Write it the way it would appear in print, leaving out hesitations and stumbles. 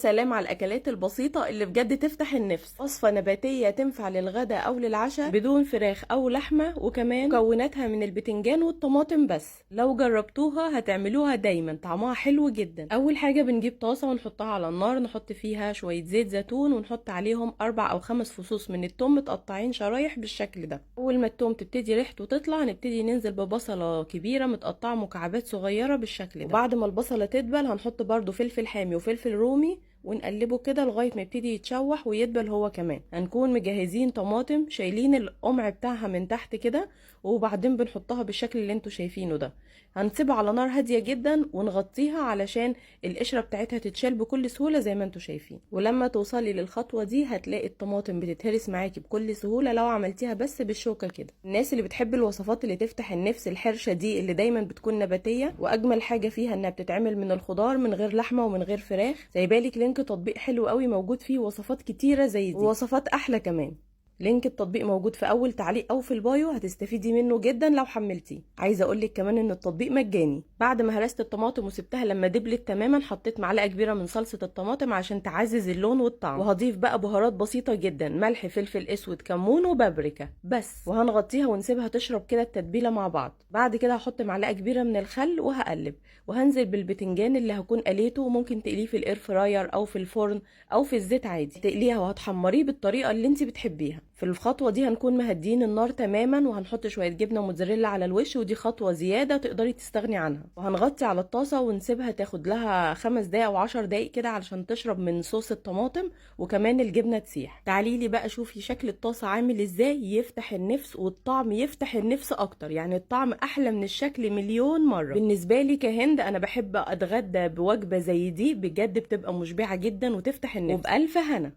سلام على الاكلات البسيطه اللي بجد تفتح النفس. وصفه نباتيه تنفع للغداء او للعشاء بدون فراخ او لحمه، وكمان مكوناتها من البتنجان والطماطم بس. لو جربتوها هتعملوها دايما، طعمها حلو جدا. اول حاجه بنجيب طاسه ونحطها على النار، نحط فيها شويه زيت زيتون ونحط عليهم 4 أو 5 فصوص من الثوم متقطعين شرايح بالشكل ده. اول ما الثوم تبتدي ريحته تطلع نبتدي ننزل ببصله كبيره متقطعه مكعبات صغيره بالشكل ده. وبعد ما البصله تدبل هنحط برده فلفل حامي وفلفل رومي ونقلبه كده لغايه ما يبتدي يتشوح ويدبل هو كمان. هنكون مجهزين طماطم شايلين القمع بتاعها من تحت كده، وبعدين بنحطها بالشكل اللي انتوا شايفينه ده. هنسيبها على نار هاديه جدا ونغطيها علشان القشره بتاعتها تتشال بكل سهوله زي ما انتوا شايفين. ولما توصلي للخطوه دي هتلاقي الطماطم بتتهرس معاكي بكل سهوله لو عملتيها بس بالشوكه كده. الناس اللي بتحب الوصفات اللي تفتح النفس الحرشه دي اللي دايما بتكون نباتيه، واجمل حاجه فيها انها بتتعمل من الخضار من غير لحمه ومن غير فراخ، سايبالك لينك تطبيق حلو قوي موجود فيه وصفات كتيره زي دي ووصفات احلى كمان. لينك التطبيق موجود في اول تعليق او في البايو، هتستفيدي منه جدا لو حملتيه. عايزه اقولك كمان ان التطبيق مجاني. بعد ما هرست الطماطم وسبتها لما دبلت تماما، حطيت معلقه كبيره من صلصه الطماطم عشان تعزز اللون والطعم، وهضيف بقى بهارات بسيطه جدا، ملح فلفل اسود كمون وبابريكا بس، وهنغطيها ونسيبها تشرب كده التتبيله مع بعض. بعد كده هحط معلقه كبيره من الخل وهقلب، وهنزل بالبتنجان اللي هكون قليته، وممكن تقليه في الاير فراير او في الفرن او في الزيت عادي. تقليها وهتحمريه بالطريقه اللي انت بتحبيها. في الخطوه دي هنكون مهديين النار تماما، وهنحط شويه جبنه موتزاريلا على الوش، ودي خطوه زياده تقدري تستغني عنها. وهنغطي على الطاسه ونسيبها تاخد لها 5 دقايق او 10 دقايق كده علشان تشرب من صوص الطماطم وكمان الجبنه تسيح. تعالي لي بقى شوفي شكل الطاسه عامل ازاي، يفتح النفس والطعم يفتح النفس اكتر. يعني الطعم احلى من الشكل مليون مره. بالنسبه لي كهند انا بحب اتغدى بوجبه زي دي، بجد بتبقى مشبعه جدا وتفتح النفس وبألف هنا.